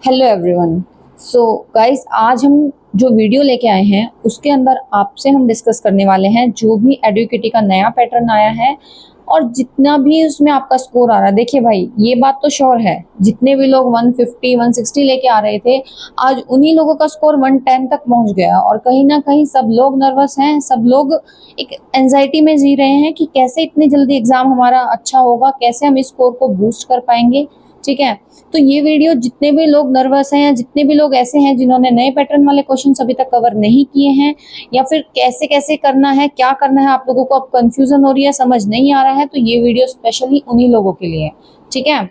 Hello everyone. So guys, आज हम जो वीडियो लेके आए हैं उसके अंदर आपसे हम डिस्कस करने वाले हैं जो भी एडुकेटी का नया पैटर्न आया है और जितना भी उसमें आपका स्कोर आ रहा है। देखिए भाई, ये बात तो श्योर है, जितने भी लोग 150 160 लेके आ रहे थे, आज उन्हीं लोगों का स्कोर 110 तक पहुंच गया। और कहीं ना कहीं सब लोग नर्वस हैं, सब लोग एक एंजाइटी में जी रहे हैं कि कैसे इतनी जल्दी एग्जाम हमारा अच्छा होगा, कैसे हम इस स्कोर को बूस्ट कर पाएंगे। ठीक है, तो ये वीडियो जितने भी लोग नर्वस हैं या जितने भी लोग ऐसे हैं जिन्होंने नए पैटर्न वाले क्वेश्चन अभी तक कवर नहीं किए हैं, या फिर कैसे कैसे करना है, क्या करना है, आप लोगों को अब कंफ्यूजन हो रही है, समझ नहीं आ रहा है, तो ये वीडियो स्पेशली उन्हीं लोगों के लिए है। ठीक है,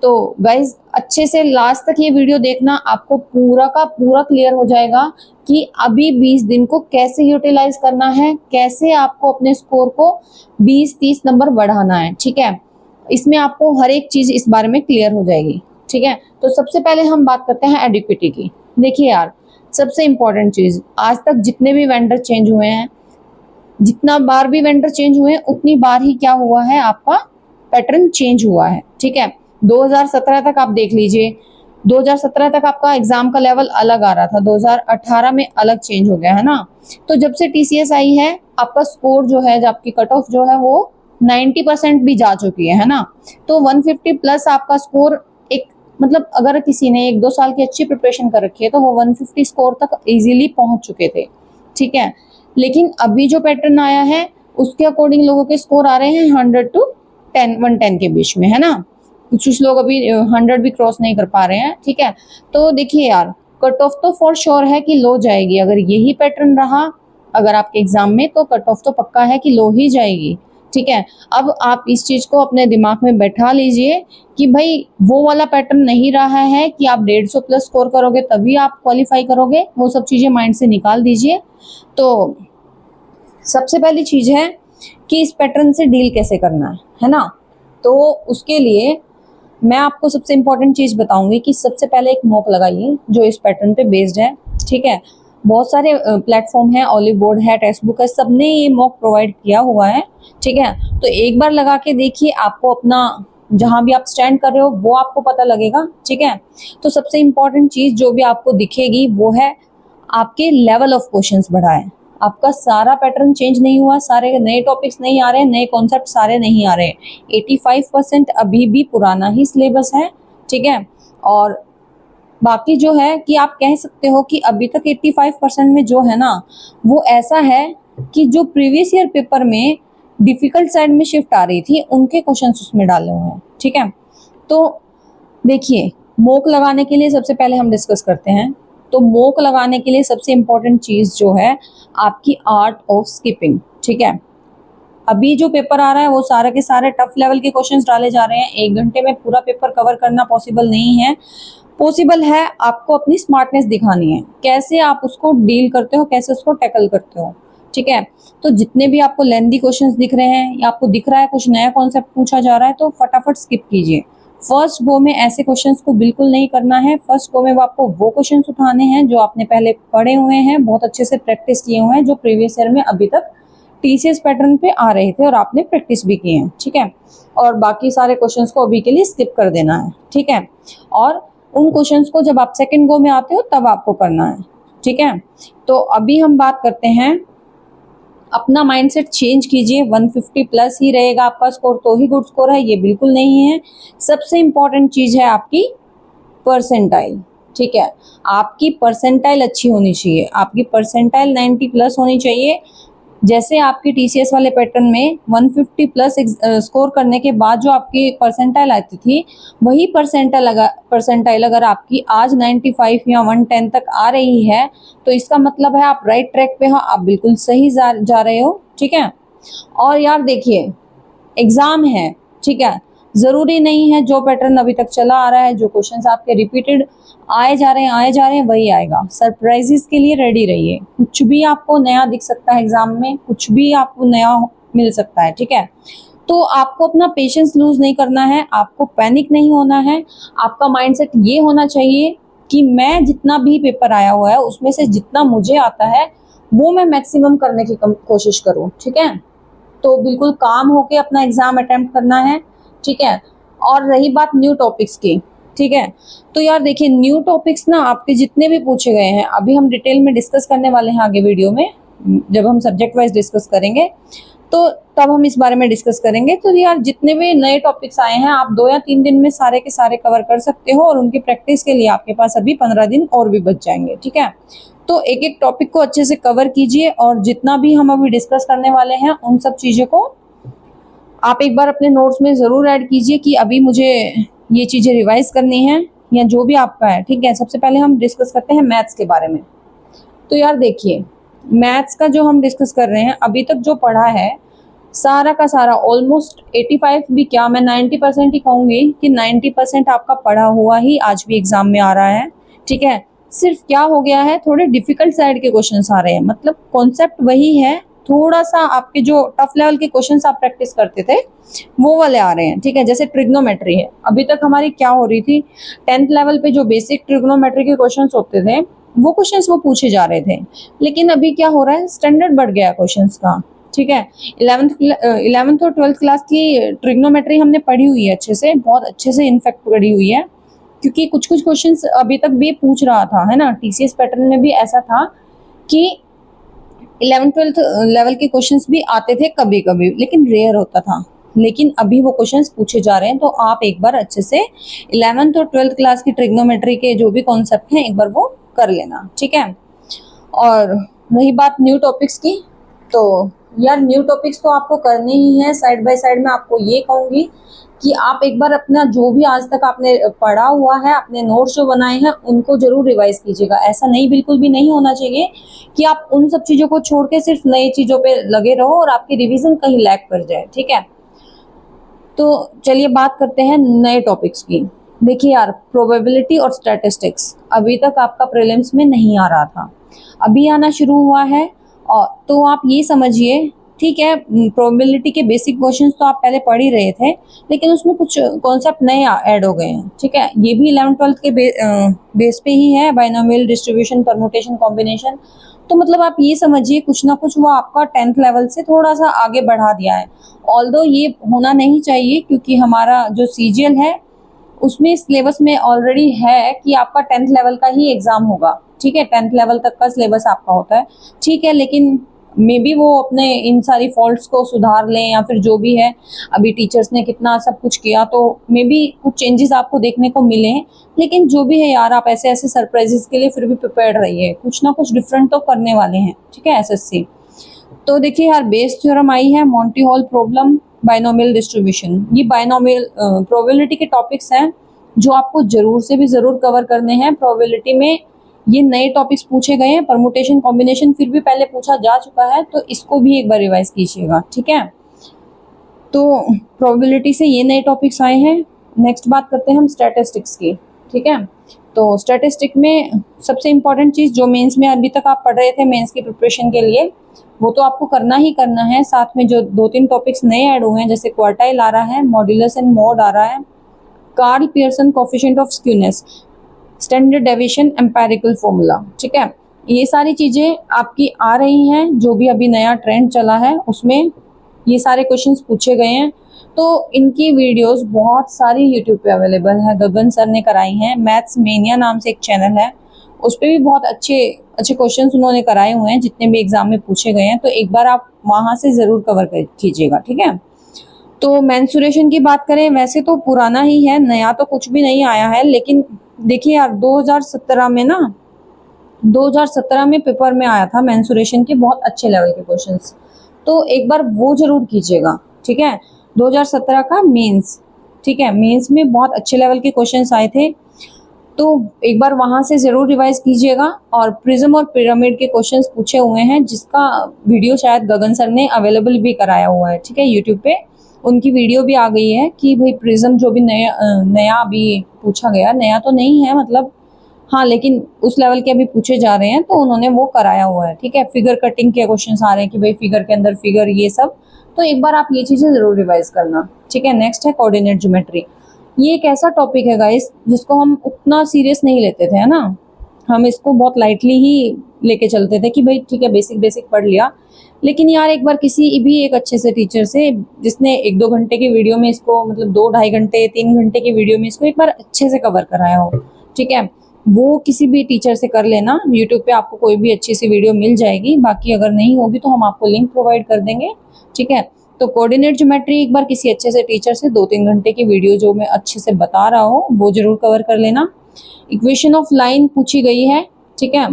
तो गाइज अच्छे से लास्ट तक ये वीडियो देखना, आपको पूरा का पूरा क्लियर हो जाएगा कि अभी 20 दिन को कैसे यूटिलाइज करना है, कैसे आपको अपने स्कोर को 20-30 नंबर बढ़ाना है। ठीक है, इसमें आपको हर एक चीज इस बारे में क्लियर हो जाएगी। ठीक है, तो सबसे पहले हम बात करते हैं एडिक्विटी की। देखिए यार, सबसे इंपॉर्टेंट चीज, आज तक जितने भी वेंडर चेंज हुए हैं, जितना बार भी वेंडर चेंज हुए हैं, उतनी बार ही क्या हुआ है, आपका पैटर्न चेंज हुआ है। ठीक है, 2017 तक आप देख लीजिए, 2017 तक आपका एग्जाम का लेवल अलग आ रहा था, 2018 में अलग चेंज हो गया है ना। तो जब से टीसीएस आई है, आपका स्कोर जो है, जो आपकी कट ऑफ जो है वो 90% भी जा चुकी है ना। तो 150 प्लस आपका स्कोर, एक मतलब अगर किसी ने 1-2 साल की अच्छी प्रिपरेशन कर रखी है तो वो 150 स्कोर तक इजीली पहुंच चुके थे। ठीक है, लेकिन अभी जो पैटर्न आया है उसके अकॉर्डिंग लोगों के स्कोर आ रहे हैं 100 to 110 के बीच में, है ना। कुछ लोग अभी 100 भी क्रॉस नहीं कर पा रहे हैं। ठीक है, तो देखिए यार, कट ऑफ तो फॉर श्योर है कि लो जाएगी। अगर यही पैटर्न रहा अगर आपके एग्जाम में, तो कट ऑफ तो पक्का है कि लो ही जाएगी। ठीक है, अब आप इस चीज को अपने दिमाग में बैठा लीजिए कि भाई वो वाला पैटर्न नहीं रहा है कि आप 150 प्लस स्कोर करोगे तभी आप क्वालिफाई करोगे, वो सब चीजें माइंड से निकाल दीजिए। तो सबसे पहली चीज है कि इस पैटर्न से डील कैसे करना है ना। तो उसके लिए मैं आपको सबसे इंपॉर्टेंट चीज बताऊंगी कि सबसे पहले एक मॉक लगाइए जो इस पैटर्न पे बेस्ड है। ठीक है, बहुत सारे प्लेटफॉर्म है, ऑलिव बोर्ड है, टेक्स्ट बुक है, सबने ये मॉक प्रोवाइड किया हुआ है। ठीक है, तो एक बार लगा के देखिए, आपको अपना जहां भी आप स्टैंड कर रहे हो वो आपको पता लगेगा। ठीक है, तो सबसे इंपॉर्टेंट चीज जो भी आपको दिखेगी वो है आपके लेवल ऑफ क्वेश्चंस बढ़ाए। आपका सारा पैटर्न चेंज नहीं हुआ, सारे नए टॉपिक्स नहीं आ रहे, नए कॉन्सेप्ट सारे नहीं आ रहे, 85% अभी भी पुराना ही सिलेबस है। ठीक है, और बाकी जो है कि आप कह सकते हो कि अभी तक 85% में जो है ना वो ऐसा है कि जो प्रीवियस ईयर पेपर में डिफिकल्ट साइड में शिफ्ट आ रही थी उनके क्वेश्चंस उसमें डाले हुए हैं। ठीक है, तो देखिए, मोक लगाने के लिए सबसे पहले हम डिस्कस करते हैं। तो मोक लगाने के लिए सबसे इंपॉर्टेंट चीज जो है आपकी आर्ट ऑफ स्किपिंग। ठीक है, अभी जो पेपर आ रहा है वो सारे के सारे टफ लेवल के क्वेश्चंस डाले जा रहे हैं। 1 घंटे में पूरा पेपर कवर करना पॉसिबल नहीं है। पॉसिबल है, आपको अपनी स्मार्टनेस दिखानी है, कैसे आप उसको डील करते हो, कैसे उसको टैकल करते हो। ठीक है, तो जितने भी आपको लेंदी क्वेश्चंस दिख रहे हैं या आपको दिख रहा है कुछ नया कॉन्सेप्ट पूछा जा रहा है, तो फटाफट स्किप कीजिए। फर्स्ट गो में ऐसे क्वेश्चंस को बिल्कुल नहीं करना है। फर्स्ट गो में आपको वो क्वेश्चंस उठाने हैं जो आपने पहले पढ़े हुए हैं, बहुत अच्छे से प्रैक्टिस किए हुए हैं, जो प्रीवियस ईयर में अभी तक टीसीएस पैटर्न पे आ रहे थे और आपने प्रैक्टिस भी की है। ठीक है, और बाकी सारे क्वेश्चंस को अभी के लिए स्किप कर देना है। ठीक है, और उन क्वेश्चंस को जब आप सेकंड गो में आते हो तब आपको करना है। ठीक है, तो अभी हम बात करते हैं, अपना माइंडसेट चेंज कीजिए। 150 प्लस ही रहेगा आपका स्कोर तो ही गुड स्कोर है, ये बिल्कुल नहीं है। सबसे इंपॉर्टेंट चीज है आपकी परसेंटाइल। ठीक है, आपकी परसेंटाइल अच्छी होनी चाहिए, आपकी परसेंटाइल 90 प्लस होनी चाहिए। जैसे आपकी टीसीएस वाले पैटर्न में 150 प्लस स्कोर करने के बाद जो आपकी परसेंटाइल आती थी, वही परसेंटाइल अगर आपकी आज 95 या 110 तक आ रही है, तो इसका मतलब है आप राइट ट्रैक पे हो, आप बिल्कुल सही जा रहे हो। ठीक है, और यार देखिए, एग्जाम है। ठीक है, जरूरी नहीं है जो पैटर्न अभी तक चला आ रहा है, जो क्वेश्चंस आपके रिपीटेड आए जा रहे हैं वही आएगा। सरप्राइजेस के लिए रेडी रहिए, कुछ भी आपको नया दिख सकता है एग्जाम में, कुछ भी आपको नया मिल सकता है। ठीक है, तो आपको अपना पेशेंस लूज नहीं करना है, आपको पैनिक नहीं होना है। आपका माइंडसेट ये होना चाहिए कि मैं जितना भी पेपर आया हुआ है उसमें से जितना मुझे आता है वो मैं मैक्सिमम करने की कोशिश करूँ। ठीक है, तो बिल्कुल काम होके अपना एग्जाम अटेम्प्ट करना है। ठीक है, और रही बात न्यू टॉपिक्स की, ठीक है। तो यार देखिए न्यू टॉपिक्स ना आपके जितने भी पूछे गए हैं अभी हम डिटेल में डिस्कस करने वाले हैं आगे वीडियो में, जब हम सब्जेक्ट वाइज डिस्कस करेंगे तो तब हम इस बारे में डिस्कस करेंगे। तो यार जितने भी नए टॉपिक्स आए हैं आप 2 या 3 दिन में सारे के सारे कवर कर सकते हो और उनकी प्रैक्टिस के लिए आपके पास अभी 15 दिन और भी बच जाएंगे, ठीक है। तो एक एक टॉपिक को अच्छे से कवर कीजिए और जितना भी हम अभी डिस्कस करने वाले हैं उन सब चीज़ों को आप एक बार अपने नोट्स में ज़रूर ऐड कीजिए कि अभी मुझे ये चीज़ें रिवाइज करनी है या जो भी आपका है, ठीक है। सबसे पहले हम डिस्कस करते हैं मैथ्स के बारे में। तो यार देखिए मैथ्स का जो हम डिस्कस कर रहे हैं अभी तक जो पढ़ा है सारा का सारा ऑलमोस्ट 85 भी क्या मैं 90% ही कहूँगी कि 90% आपका पढ़ा हुआ ही आज भी एग्जाम में आ रहा है, ठीक है। सिर्फ क्या हो गया है थोड़े डिफिकल्ट साइड के क्वेश्चंस आ रहे हैं, मतलब कॉन्सेप्ट वही है, थोड़ा सा आपके जो टफ लेवल के क्वेश्चंस आप प्रैक्टिस करते थे वो वाले आ रहे हैं, ठीक है। जैसे ट्रिग्नोमेट्री है, अभी तक हमारी क्या हो रही थी 10th लेवल पे जो बेसिक ट्रिग्नोमेट्री के क्वेश्चंस होते थे वो क्वेश्चंस वो पूछे जा रहे थे, लेकिन अभी क्या हो रहा है स्टैंडर्ड बढ़ गया है क्वेश्चंस का, ठीक है। 11th और 12th क्लास की ट्रिग्नोमेट्री हमने पढ़ी हुई है अच्छे से, बहुत अच्छे से इनफैक्ट पढ़ी हुई है, क्योंकि कुछ कुछ क्वेश्चंस अभी तक भी पूछ रहा था, है ना। टीसीएस पैटर्न में भी ऐसा था कि 11th-12th लेवल के क्वेश्चंस भी आते थे कभी कभी, लेकिन रेयर होता था, लेकिन अभी वो क्वेश्चंस पूछे जा रहे हैं। तो आप एक बार अच्छे से 11th और 12th क्लास की ट्रिग्नोमेट्री के जो भी कॉन्सेप्ट हैं एक बार वो कर लेना, ठीक है। और रही बात न्यू टॉपिक्स की, तो यार न्यू टॉपिक्स तो आपको करने ही है। साइड बाय साइड में आपको ये कहूँगी कि आप एक बार अपना जो भी आज तक आपने पढ़ा हुआ है, अपने नोट्स जो बनाए हैं उनको जरूर रिवाइज कीजिएगा। ऐसा नहीं, बिल्कुल भी नहीं होना चाहिए कि आप उन सब चीज़ों को छोड़ के सिर्फ नई चीज़ों पे लगे रहो और आपकी रिवीजन कहीं लैग कर जाए, ठीक है। तो चलिए बात करते हैं नए टॉपिक्स की। देखिए यार प्रोबेबिलिटी और स्टैटिस्टिक्स अभी तक आपका प्रीलिम्स में नहीं आ रहा था, अभी आना शुरू हुआ है। और तो आप ये समझिए, ठीक है, प्रोबेबिलिटी के बेसिक क्वेश्चंस तो आप पहले पढ़ ही रहे थे, लेकिन उसमें कुछ कॉन्सेप्ट नए ऐड हो गए हैं, ठीक है। ये भी 11th-12th के बेस पे ही है, बाइनोमियल डिस्ट्रीब्यूशन, परमुटेशन, कॉम्बिनेशन। तो मतलब आप ये समझिए कुछ ना कुछ वो आपका 10th लेवल से थोड़ा सा आगे बढ़ा दिया है। ऑल्दो ये होना नहीं चाहिए क्योंकि हमारा जो सीजीएल है उसमें सिलेबस में ऑलरेडी है कि आपका 10th लेवल का ही एग्जाम होगा, ठीक है। 10th लेवल तक का सिलेबस आपका होता है, ठीक है, लेकिन मे बी वो अपने इन सारी फॉल्ट्स को सुधार लें या फिर जो भी है, अभी टीचर्स ने कितना सब कुछ किया तो मे बी कुछ चेंजेस आपको देखने को मिले। लेकिन जो भी है यार आप ऐसे ऐसे सरप्राइजेस के लिए फिर भी प्रिपेयर्ड रहिए, कुछ ना कुछ डिफरेंट तो करने वाले हैं, ठीक है, एसएससी। तो देखिए यार बेस थ्योरम आई है, Monty hall problem, binomial distribution, ये बाइनोमियल प्रोबेबिलिटी के टॉपिक्स हैं जो आपको जरूर से भी जरूर कवर करने हैं। प्रोबेबिलिटी में ये नए टॉपिक्स पूछे गए हैं, परमुटेशन कॉम्बिनेशन फिर भी पहले पूछा जा चुका है, तो इसको भी एक बार रिवाइज कीजिएगा, ठीक है। तो प्रोबेबिलिटी से ये नए टॉपिक्स आए हैं। नेक्स्ट बात करते हैं हम स्टैटिस्टिक्स की, ठीक है। तो स्टैटिस्टिक में सबसे इम्पॉर्टेंट चीज़ जो मेंस में अभी तक आप पढ़ रहे थे मेंस की प्रिपरेशन के लिए, वो तो आपको करना ही करना है। साथ में जो 2-3 टॉपिक्स नए ऐड हुए हैं जैसे क्वार्टाइल आ रहा है, मॉड्यूलस एंड मोड आ रहा है, Karl Pearson coefficient of skewness, standard deviation, empirical formula, ठीक है। ये सारी चीज़ें आपकी आ रही हैं, जो भी अभी नया ट्रेंड चला है उसमें ये सारे क्वेश्चंस पूछे गए हैं। तो इनकी वीडियोस बहुत सारी यूट्यूब पे अवेलेबल है, गगन सर ने कराई हैं, मैथ्स मेनिया नाम से एक चैनल है, उस पर भी बहुत अच्छे अच्छे क्वेश्चंस उन्होंने कराए हुए हैं जितने भी एग्जाम में पूछे गए हैं। तो एक बार आप वहाँ से ज़रूर कवर कीजिएगा, ठीक है। तो मेंसुरेशन की बात करें, वैसे तो पुराना ही है, नया तो कुछ भी नहीं आया है, लेकिन देखिए यार 2017 में ना 2017 में पेपर में आया था मेंसुरेशन के बहुत अच्छे लेवल के क्वेश्चंस, तो एक बार वो जरूर कीजिएगा, ठीक है। 2017 का मेंस, ठीक है, मेंस में बहुत अच्छे लेवल के क्वेश्चंस आए थे, तो एक बार वहाँ से ज़रूर रिवाइज कीजिएगा। और प्रिज्म और पिरामिड के क्वेश्चंस पूछे हुए हैं जिसका वीडियो शायद गगन सर ने अवेलेबल भी कराया हुआ है, ठीक है, यूट्यूब पे उनकी वीडियो भी आ गई है कि भाई प्रिज्म जो भी नया अभी पूछा गया, नया तो नहीं है मतलब, हाँ, लेकिन उस लेवल के अभी पूछे जा रहे हैं तो उन्होंने वो कराया हुआ है, ठीक है। फिगर कटिंग के क्वेश्चंस आ रहे हैं कि भाई फिगर के अंदर फिगर, ये सब, तो एक बार आप ये चीज़ें ज़रूर रिवाइज करना, ठीक है। नेक्स्ट है कोऑर्डिनेट ज्योमेट्री, ये एक ऐसा टॉपिक है गाइस जिसको हम उतना सीरियस नहीं लेते थे, है ना। हम इसको बहुत लाइटली ही लेके चलते थे कि भाई ठीक है बेसिक बेसिक पढ़ लिया। लेकिन यार एक बार किसी भी एक अच्छे से टीचर से, जिसने 1-2 घंटे की वीडियो में इसको, मतलब 2 ढाई घंटे 3 घंटे की वीडियो में इसको एक बार अच्छे से कवर कराया हो, ठीक है, वो किसी भी टीचर से कर लेना। यूट्यूब पे आपको कोई भी अच्छी सी वीडियो मिल जाएगी, बाकी अगर नहीं होगी तो हम आपको लिंक प्रोवाइड कर देंगे, ठीक है। तो कोऑर्डिनेट ज्योमेट्री एक बार किसी अच्छे से टीचर से 2-3 घंटे की वीडियो जो मैं अच्छे से बता रहा हूँ वो जरूर कवर कर लेना। इक्वेशन ऑफ लाइन पूछी गई है, ठीक है।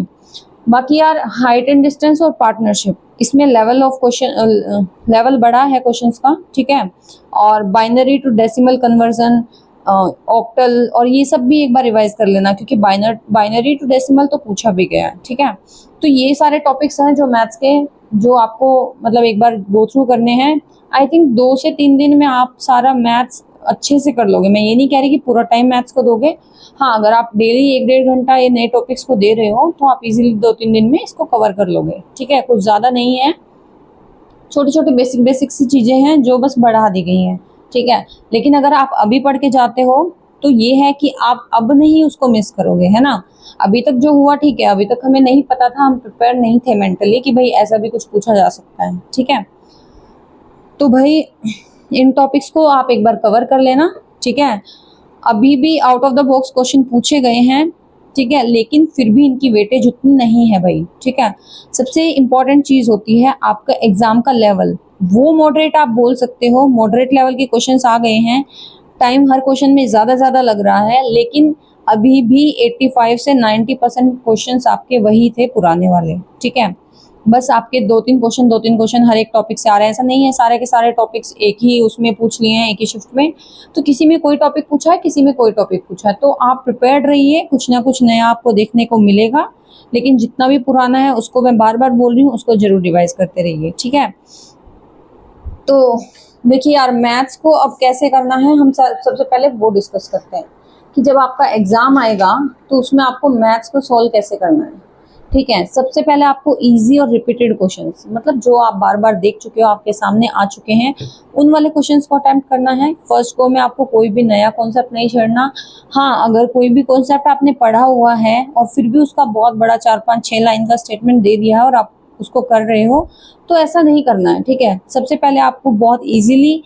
बाकी यार हाइट एंड डिस्टेंस और पार्टनरशिप, इसमें लेवल ऑफ क्वेश्चन, लेवल बड़ा है क्वेश्चंस का, ठीक है। और binary to decimal conversion, octal, और ये सब भी एक बार रिवाइज कर लेना, क्योंकि बाइनरी टू डेसिमल तो पूछा भी गया है, ठीक है। तो ये सारे टॉपिक्स हैं जो मैथ्स के, जो आपको मतलब एक बार गो थ्रू करने हैं। आई थिंक 2 से 3 दिन में आप सारा मैथ्स अच्छे से कर लोगे। मैं ये नहीं कह रही कि पूरा टाइम मैथ्स को दोगे, हाँ अगर आप डेली 1-1.5 घंटा ये नए टॉपिक्स को दे रहे हो तो आप इजीली 2-3 दिन में इसको कवर कर लोगे, ठीक है। कुछ ज़्यादा नहीं है, छोटी छोटी बेसिक बेसिक सी चीज़ें हैं जो बस बढ़ा दी गई हैं, ठीक है। लेकिन अगर आप अभी पढ़ के जाते हो तो ये है कि आप अब नहीं उसको मिस करोगे, है ना। अभी तक जो हुआ ठीक है, अभी तक हमें नहीं पता था, हम प्रिपेयर नहीं थे मेंटली कि भाई ऐसा भी कुछ पूछा जा सकता है, ठीक है। तो भाई इन टॉपिक्स को आप एक बार कवर कर लेना, ठीक है। अभी भी out of the box question पूछे गए हैं, ठीक है, लेकिन फिर भी इनकी वेटेज उतनी नहीं है भाई, ठीक है। सबसे इम्पॉर्टेंट चीज़ होती है आपका एग्जाम का लेवल, वो मॉडरेट आप बोल सकते हो। मॉडरेट लेवल के क्वेश्चंस आ गए हैं, टाइम हर क्वेश्चन में ज़्यादा लग रहा है, लेकिन अभी भी 85 से 90% क्वेश्चंस आपके वही थे पुराने वाले, ठीक है। बस आपके 2-3 क्वेश्चन हर एक टॉपिक से आ रहे हैं, ऐसा नहीं है सारे के सारे टॉपिक्स एक ही उसमें पूछ लिए हैं एक ही शिफ्ट में। तो किसी में कोई टॉपिक पूछा है, किसी में कोई टॉपिक पूछा है, तो आप प्रिपेयर्ड रहिए, कुछ ना कुछ नया आपको देखने को मिलेगा। लेकिन जितना भी पुराना है उसको मैं बार बार बोल रही हूँ, उसको जरूर रिवाइज करते रहिए, ठीक है। तो देखिए यार मैथ्स को अब कैसे करना है, हम सबसे पहले वो डिस्कस करते हैं कि जब आपका एग्जाम आएगा तो उसमें आपको मैथ्स को सॉल्व कैसे करना है, ठीक है। सबसे पहले आपको इजी और रिपीटेड क्वेश्चंस, मतलब जो आप बार बार देख चुके हो, आपके सामने आ चुके हैं, उन वाले क्वेश्चंस को अटेम्प्ट करना है। फर्स्ट गो में आपको कोई भी नया कॉन्सेप्ट नहीं छेड़ना। हाँ अगर कोई भी कॉन्सेप्ट आपने पढ़ा हुआ है और फिर भी उसका बहुत बड़ा 4-5-6 लाइन का स्टेटमेंट दे दिया है और आप उसको कर रहे हो, तो ऐसा नहीं करना है, ठीक है। सबसे पहले आपको बहुत ईजिली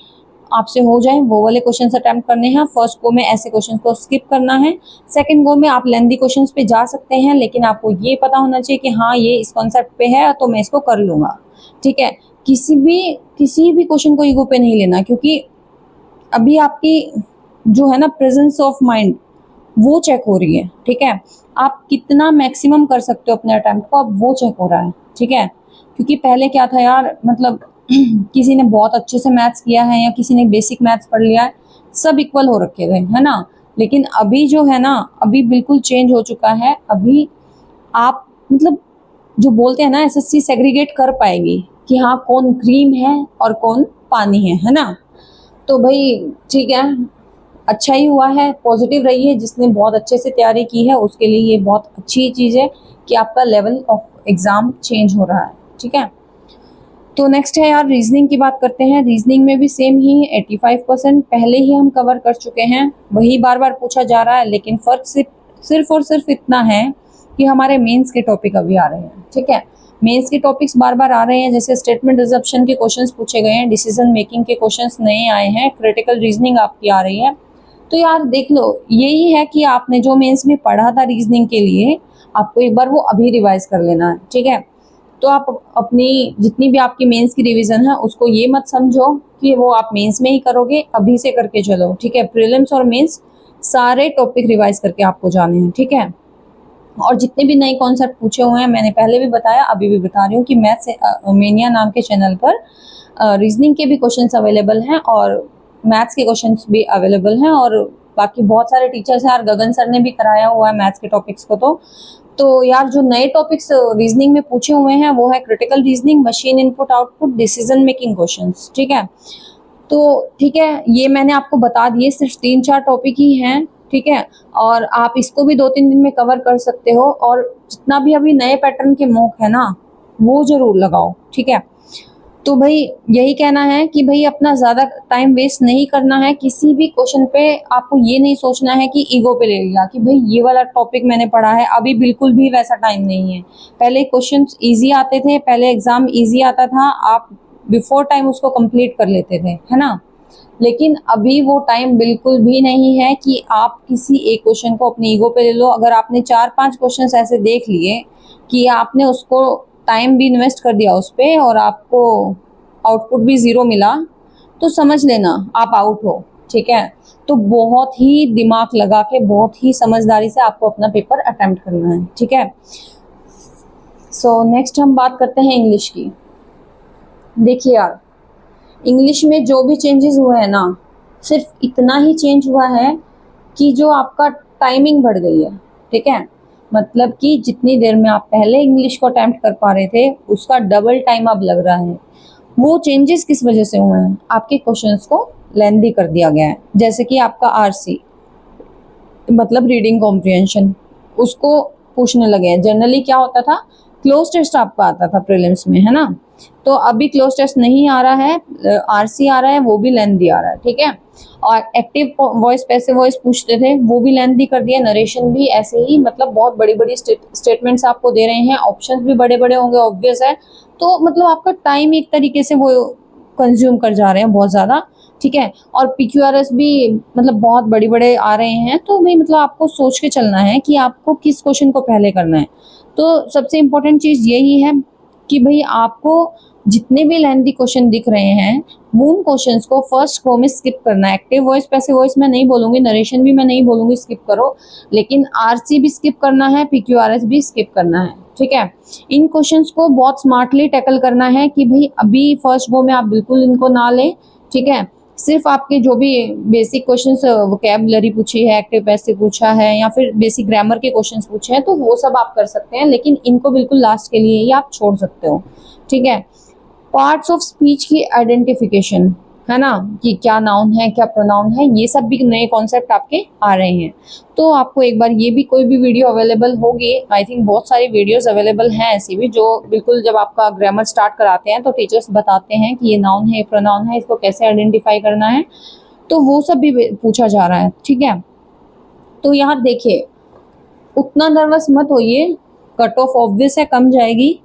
आपसे हो जाए वो वाले क्वेश्चन अटेम्प्ट करने हैं। फर्स्ट गो में ऐसे क्वेश्चन को स्किप करना है। सेकंड गो में आप लेंथी क्वेश्चंस पे जा सकते हैं, लेकिन आपको ये पता होना चाहिए कि हाँ ये इस कॉन्सेप्ट पे है तो मैं इसको कर लूँगा, ठीक है। किसी भी क्वेश्चन को ईगो पे नहीं लेना, क्योंकि अभी आपकी जो है ना प्रेजेंस ऑफ माइंड वो चेक हो रही है, ठीक है। आप कितना मैक्सिमम कर सकते हो अपने अटेम्प्ट को, अब वो चेक हो रहा है, ठीक है। क्योंकि पहले क्या था यार, मतलब किसी ने बहुत अच्छे से मैथ्स किया है या किसी ने बेसिक मैथ्स पढ़ लिया है, सब इक्वल हो रखे थे, है ना। लेकिन अभी जो है ना, अभी बिल्कुल चेंज हो चुका है। अभी आप मतलब जो बोलते हैं ना, एसएससी सेग्रीगेट कर पाएगी कि हाँ कौन क्रीम है और कौन पानी है ना। तो भाई ठीक है, अच्छा ही हुआ है, पॉजिटिव रहिए। जिसने बहुत अच्छे से तैयारी की है उसके लिए ये बहुत अच्छी चीज़ है कि आपका लेवल ऑफ एग्ज़ाम चेंज हो रहा है, ठीक है। तो नेक्स्ट है यार रीजनिंग की बात करते हैं। रीजनिंग में भी सेम ही 85% पहले ही हम कवर कर चुके हैं, वही बार बार पूछा जा रहा है। लेकिन फ़र्क सिर्फ और सिर्फ इतना है कि हमारे मेंस के टॉपिक अभी आ रहे हैं, ठीक है। मेंस के टॉपिक्स बार बार आ रहे हैं, जैसे स्टेटमेंट रिजप्शन के क्वेश्चंस पूछे गए हैं, डिसीजन मेकिंग के क्वेश्चंस नए आए हैं, क्रिटिकल रीजनिंग आपकी आ रही है। तो यार देख लो, यही है कि आपने जो मेंस में पढ़ा था रीजनिंग के लिए, आपको एक बार वो अभी रिवाइज कर लेना है, ठीक है। तो आप अपनी जितनी भी आपकी मेंस की रिवीजन है उसको ये मत समझो कि वो आप मेंस में ही करोगे, अभी से करके चलो, ठीक है। प्रीलिम्स और मेंस सारे टॉपिक रिवाइज करके आपको जाने हैं, ठीक है। और जितने भी नए कॉन्सेप्ट पूछे हुए हैं, मैंने पहले भी बताया, अभी भी बता रही हूँ कि मैथ्स मेनिया नाम के चैनल पर रीजनिंग के भी क्वेश्चंस अवेलेबल हैं और मैथ्स के क्वेश्चंस भी अवेलेबल हैं। और बाकी बहुत सारे टीचर्स हैं, और गगन सर ने भी कराया हुआ है मैथ्स के टॉपिक्स को। तो यार जो नए टॉपिक्स रीजनिंग में पूछे हुए हैं वो है critical reasoning, machine input output, decision making questions, ठीक है। तो ठीक है, ये मैंने आपको बता दिए, सिर्फ 3-4 टॉपिक ही हैं, ठीक है। और आप इसको भी 2-3 दिन में कवर कर सकते हो। और जितना भी अभी नए पैटर्न के मॉक है ना, वो जरूर लगाओ, ठीक है। तो भाई यही कहना है कि भाई अपना ज़्यादा टाइम वेस्ट नहीं करना है किसी भी क्वेश्चन पे। आपको ये नहीं सोचना है कि ईगो पे ले लिया कि भाई ये वाला टॉपिक मैंने पढ़ा है, अभी बिल्कुल भी वैसा टाइम नहीं है। पहले क्वेश्चंस इजी आते थे, पहले एग्जाम इजी आता था, आप बिफोर टाइम उसको कंप्लीट कर लेते थे, है ना। लेकिन अभी वो टाइम बिल्कुल भी नहीं है कि आप किसी एक क्वेश्चन को अपने ईगो पे ले लो। अगर आपने 4-5 क्वेश्चंस ऐसे देख लिए कि आपने उसको टाइम भी इन्वेस्ट कर दिया उस पे और आपको आउटपुट भी ज़ीरो मिला, तो समझ लेना आप आउट हो, ठीक है। तो बहुत ही दिमाग लगा के, बहुत ही समझदारी से आपको अपना पेपर अटेम्प्ट करना है, ठीक है। सो नेक्स्ट हम बात करते हैं इंग्लिश की। देखिए यार, इंग्लिश में जो भी चेंजेस हुए हैं ना, सिर्फ इतना ही चेंज हुआ है कि जो आपका टाइमिंग बढ़ गई है, ठीक है। मतलब कि जितनी देर में आप पहले इंग्लिश को अटेम्प्ट कर पा रहे थे, उसका डबल टाइम अब लग रहा है। वो चेंजेस किस वजह से हुए हैं? आपके क्वेश्चंस को लेंदी कर दिया गया है। जैसे कि आपका आरसी मतलब रीडिंग कॉम्प्रिहेंशन, उसको पूछने लगे हैं। जनरली क्या होता था, क्लोज टेस्ट आपका आता था प्रीलिम्स में, है ना। तो अभी क्लोज टेस्ट नहीं आ रहा है, आरसी आ रहा है, वो भी लेंदी आ रहा है, ठीक है। और एक्टिव वॉइस पैसिव वॉइस पूछते थे, वो भी लेंदी कर दिया। नरेशन भी ऐसे ही, मतलब बहुत बड़ी बड़ी स्टेटमेंट्स आपको दे रहे हैं, ऑप्शंस भी बड़े बड़े होंगे, ऑब्वियस है। तो मतलब आपका टाइम एक तरीके से वो कंज्यूम कर जा रहे हैं बहुत ज़्यादा, ठीक है। और पीक्यूआरएस भी मतलब बहुत बड़े बड़े आ रहे हैं। तो भाई मतलब आपको सोच के चलना है कि आपको किस क्वेश्चन को पहले करना है। तो सबसे इम्पोर्टेंट चीज़ यही है कि भाई आपको जितने भी लेंथी क्वेश्चन दिख रहे हैं, वो उन क्वेश्चंस को फर्स्ट रो में स्किप करना है। एक्टिव वॉइस पैसिव वॉइस मैं नहीं बोलूँगी, नरेशन भी मैं नहीं बोलूँगी स्किप करो, लेकिन आरसी भी स्किप करना है, पीक्यूआरएस भी स्किप करना है, ठीक है। इन क्वेश्चंस को बहुत स्मार्टली टैकल करना है कि भाई अभी फर्स्ट गो में आप बिल्कुल इनको ना लें, ठीक है। सिर्फ आपके जो भी बेसिक क्वेश्चंस वोकैबुलरी पूछी है, एक्टिव पैसिव पूछा है, या फिर बेसिक ग्रामर के क्वेश्चंस पूछे हैं, तो वो सब आप कर सकते हैं, लेकिन इनको बिल्कुल लास्ट के लिए ही आप छोड़ सकते हो, ठीक है। पार्ट्स ऑफ स्पीच की आइडेंटिफिकेशन, है ना, कि क्या नाउन है क्या प्रोनाउन है, ये सब भी नए कॉन्सेप्ट आपके आ रहे हैं। तो आपको एक बार ये भी कोई भी वीडियो अवेलेबल होगी, आई थिंक बहुत सारी वीडियोस अवेलेबल हैं ऐसी भी, जो बिल्कुल जब आपका ग्रामर स्टार्ट कराते हैं तो टीचर्स बताते हैं कि ये नाउन है, प्रोनाउन है, इसको कैसे आइडेंटिफाई करना है। तो वो सब भी पूछा जा रहा है, ठीक है। तो यहाँ देखिए, उतना नर्वस मत होइए, कट ऑफ ऑब्वियस है कम जाएगी।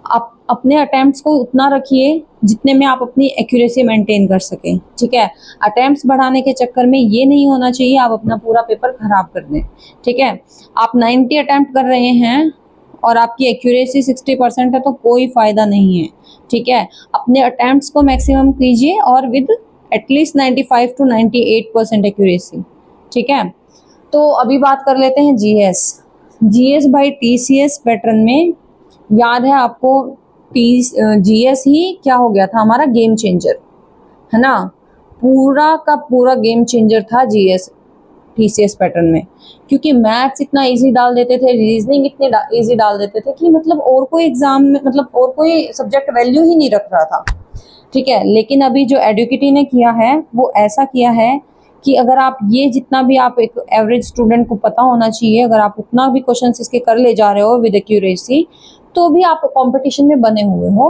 आप अपने अटेम्प्ट्स को उतना रखिए जितने में आप अपनी एक्यूरेसी मेंटेन कर सकें, ठीक है। अटेम्प्ट्स बढ़ाने के चक्कर में ये नहीं होना चाहिए आप अपना पूरा पेपर खराब कर दें, ठीक है। आप 90 अटेम्प्ट कर रहे हैं और आपकी एक्यूरेसी 60% है, तो कोई फ़ायदा नहीं है, ठीक है। अपने अटेम्प्ट्स को मैक्सिमम कीजिए और विद एटलीस्ट 95 टू 98% एक्यूरेसी, ठीक है। तो अभी बात कर लेते हैं GS. GS by TCS pattern में, याद है आपको, जीएस ही क्या हो गया था हमारा, गेम चेंजर, है ना। पूरा का पूरा गेम चेंजर था जीएस टीसीएस पैटर्न में, क्योंकि मैथ्स इतना इजी डाल देते थे, रीजनिंग इतने इजी डाल देते थे कि मतलब और कोई एग्जाम में, मतलब और कोई सब्जेक्ट वैल्यू ही नहीं रख रहा था, ठीक है। लेकिन अभी जो एडुकेटी ने किया है वो ऐसा किया है कि अगर आप ये जितना भी आप एक एवरेज स्टूडेंट को पता होना चाहिए, अगर आप उतना भी क्वेश्चन इसके कर ले जा रहे हो विद एक्यूरेसी, तो भी आप कंपटीशन में बने हुए हो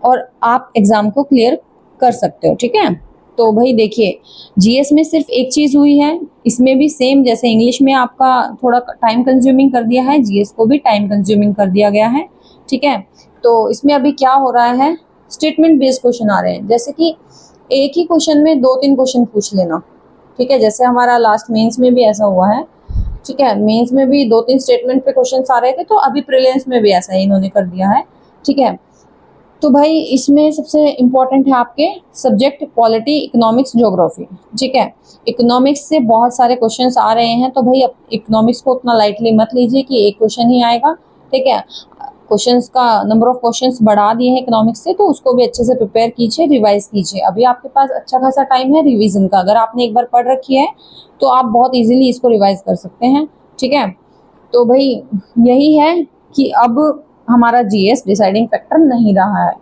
और आप एग्जाम को क्लियर कर सकते हो, ठीक है। तो भाई देखिए, जीएस में सिर्फ एक चीज़ हुई है, इसमें भी सेम जैसे इंग्लिश में आपका थोड़ा टाइम कंज्यूमिंग कर दिया है, जीएस को भी टाइम कंज्यूमिंग कर दिया गया है, ठीक है। तो इसमें अभी क्या हो रहा है, स्टेटमेंट बेस्ड क्वेश्चन आ रहे हैं, जैसे कि एक ही क्वेश्चन में 2-3 क्वेश्चन पूछ लेना, ठीक है। जैसे हमारा लास्ट मेंस में भी ऐसा हुआ है, ठीक है। मेंस में भी 2-3 स्टेटमेंट पे क्वेश्चंस आ रहे थे, तो अभी प्रीलिम्स में भी ऐसा ही इन्होंने कर दिया है, ठीक है। तो भाई इसमें सबसे इम्पोर्टेंट है आपके सब्जेक्ट पॉलिटी, इकोनॉमिक्स, ज्योग्राफी, ठीक है। इकोनॉमिक्स से बहुत सारे क्वेश्चंस आ रहे हैं, तो भाई इकोनॉमिक्स को उतना लाइटली मत लीजिए कि एक क्वेश्चन ही आएगा, ठीक है। क्वेश्चंस का नंबर ऑफ क्वेश्चंस बढ़ा दिए हैं इकोनॉमिक्स से, तो उसको भी अच्छे से प्रिपेयर कीजिए, रिवाइज कीजिए। अभी आपके पास अच्छा खासा टाइम है रिवीजन का, अगर आपने एक बार पढ़ रखी है तो आप बहुत इजीली इसको रिवाइज कर सकते हैं, ठीक है। तो भाई यही है कि अब हमारा जीएस डिसाइडिंग फैक्टर नहीं रहा है।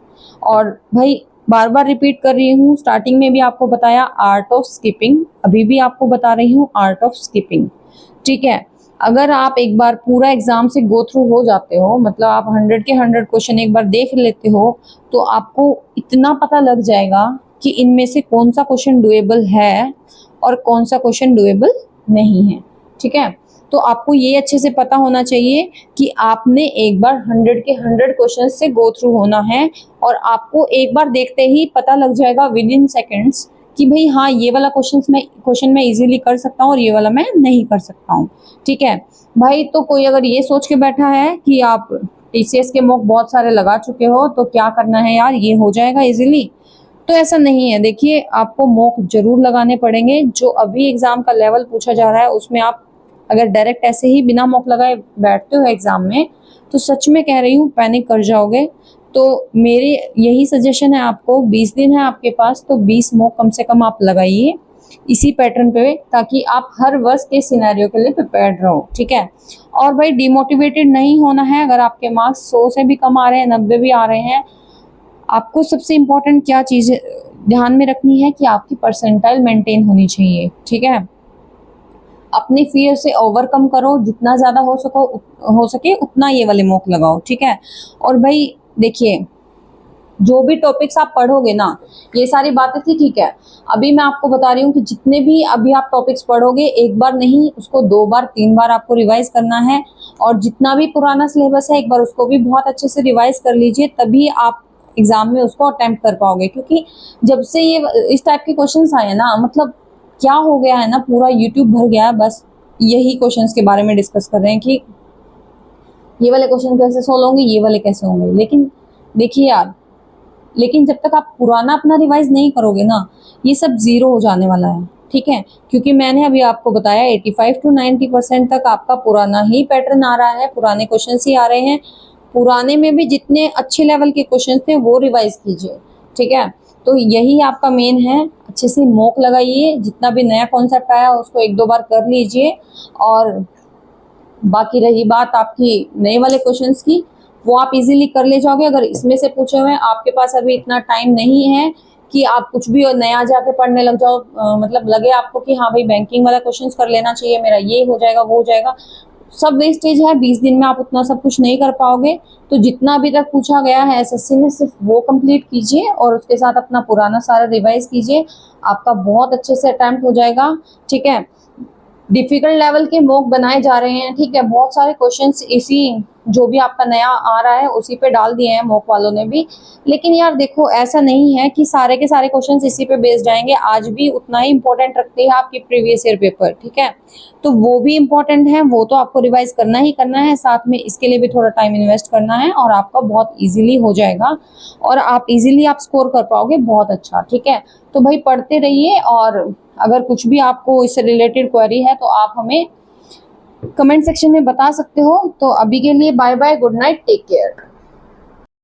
और भाई बार बार रिपीट कर रही हूँ, स्टार्टिंग में भी आपको बताया आर्ट ऑफ स्किपिंग, अभी भी आपको बता रही हूँ आर्ट ऑफ स्किपिंग, ठीक है। अगर आप एक बार पूरा एग्जाम से गो थ्रू हो जाते हो, मतलब आप 100 के 100 क्वेश्चन एक बार देख लेते हो, तो आपको इतना पता लग जाएगा कि इनमें से कौन सा क्वेश्चन डुएबल है और कौन सा क्वेश्चन डुएबल नहीं है। ठीक है, तो आपको ये अच्छे से पता होना चाहिए कि आपने एक बार 100 के 100 क्वेश्चन से गो थ्रू होना है, और आपको एक बार देखते ही पता लग जाएगा विद इन सेकेंड्स कि भाई हाँ, ये वाला क्वेश्चन मैं इजीली कर सकता हूँ और ये वाला मैं नहीं कर सकता हूँ। ठीक है भाई, तो कोई अगर ये सोच के बैठा है कि आप टीसीएस के मॉक बहुत सारे लगा चुके हो तो क्या करना है यार, ये हो जाएगा इजीली, तो ऐसा नहीं है। देखिए, आपको मॉक जरूर लगाने पड़ेंगे। जो अभी एग्जाम का लेवल पूछा जा रहा है उसमें आप अगर डायरेक्ट ऐसे ही बिना मॉक लगाए बैठते हो एग्जाम में, तो सच में कह रही हूँ पैनिक कर जाओगे। तो मेरी यही सजेशन है आपको, 20 दिन है आपके पास, तो 20 मॉक कम से कम आप लगाइए इसी पैटर्न पे, ताकि आप हर वर्ष के सिनेरियो के लिए प्रिपेयर्ड रहो। ठीक है, और भाई डिमोटिवेटेड नहीं होना है। अगर आपके मार्क्स 100 से भी कम आ रहे हैं, 90 भी आ रहे हैं, आपको सबसे इम्पोर्टेंट क्या चीज़ ध्यान में रखनी है कि आपकी परसेंटाइल मेंटेन होनी चाहिए। ठीक है, अपनी फियर से ओवरकम करो, जितना ज़्यादा हो सके उतना ये वाले मॉक लगाओ। ठीक है, और भाई देखिए, जो भी टॉपिक्स आप पढ़ोगे ना, ये सारी बातें थी। ठीक है, अभी मैं आपको बता रही हूँ कि जितने भी अभी आप टॉपिक्स पढ़ोगे, एक बार नहीं, उसको 2 बार 3 बार आपको रिवाइज करना है। और जितना भी पुराना सिलेबस है, एक बार उसको भी बहुत अच्छे से रिवाइज कर लीजिए, तभी आप एग्जाम में उसको अटेम्प्ट कर पाओगे। क्योंकि जब से ये इस टाइप के क्वेश्चंस आए ना, मतलब क्या हो गया है ना, पूरा यूट्यूब भर गया है बस यही क्वेश्चंस के बारे में डिस्कस कर रहे हैं कि ये वाले क्वेश्चन कैसे सोल्व होंगे, ये वाले कैसे होंगे। लेकिन देखिए यार, लेकिन जब तक आप पुराना अपना रिवाइज नहीं करोगे ना, ये सब जीरो हो जाने वाला है। ठीक है, क्योंकि मैंने अभी आपको बताया 85 to 90% तक आपका पुराना ही पैटर्न आ रहा है, पुराने क्वेश्चंस ही आ रहे हैं। पुराने में भी जितने अच्छे लेवल के क्वेश्चंस थे वो रिवाइज कीजिए। ठीक है, तो यही आपका मेन है। अच्छे से मॉक लगाइए, जितना भी नया कॉन्सेप्ट आया उसको 1-2 बार कर लीजिए। और बाकी रही बात आपकी नए वाले क्वेश्चंस की, वो आप इजीली कर ले जाओगे। अगर इसमें से पूछे हुए हैं, आपके पास अभी इतना टाइम नहीं है कि आप कुछ भी और नया जाके पढ़ने लग जाओ, मतलब लगे आपको कि हाँ भाई बैंकिंग वाला क्वेश्चंस कर लेना चाहिए, मेरा ये हो जाएगा वो हो जाएगा, सब वेस्टेज है। 20 दिन में आप उतना सब कुछ नहीं कर पाओगे। तो जितना अभी तक पूछा गया है एसएससी में, सिर्फ वो कंप्लीट कीजिए और उसके साथ अपना पुराना सारा रिवाइज कीजिए, आपका बहुत अच्छे से अटेम्प्ट हो जाएगा। ठीक है, डिफिकल्ट लेवल के मॉक बनाए जा रहे हैं। ठीक है, बहुत सारे क्वेश्चंस इसी जो भी आपका नया आ रहा है उसी पे डाल दिए हैं मॉक वालों ने भी। लेकिन यार देखो, ऐसा नहीं है कि सारे के सारे क्वेश्चंस इसी पे बेस्ड आएंगे। आज भी उतना ही इंपॉर्टेंट रखते हैं आपकी प्रीवियस ईयर पेपर। ठीक है, तो वो भी इम्पोर्टेंट है, वो तो आपको रिवाइज करना ही करना है, साथ में इसके लिए भी थोड़ा टाइम इन्वेस्ट करना है, और आपका बहुत ईजिली हो जाएगा और आप इजीली आप स्कोर कर पाओगे बहुत अच्छा। ठीक है, तो भाई पढ़ते रहिए, और अगर कुछ भी आपको इससे रिलेटेड क्वेरी है तो आप हमें कमेंट सेक्शन में बता सकते हो। तो अभी के लिए bye bye, good night, take care.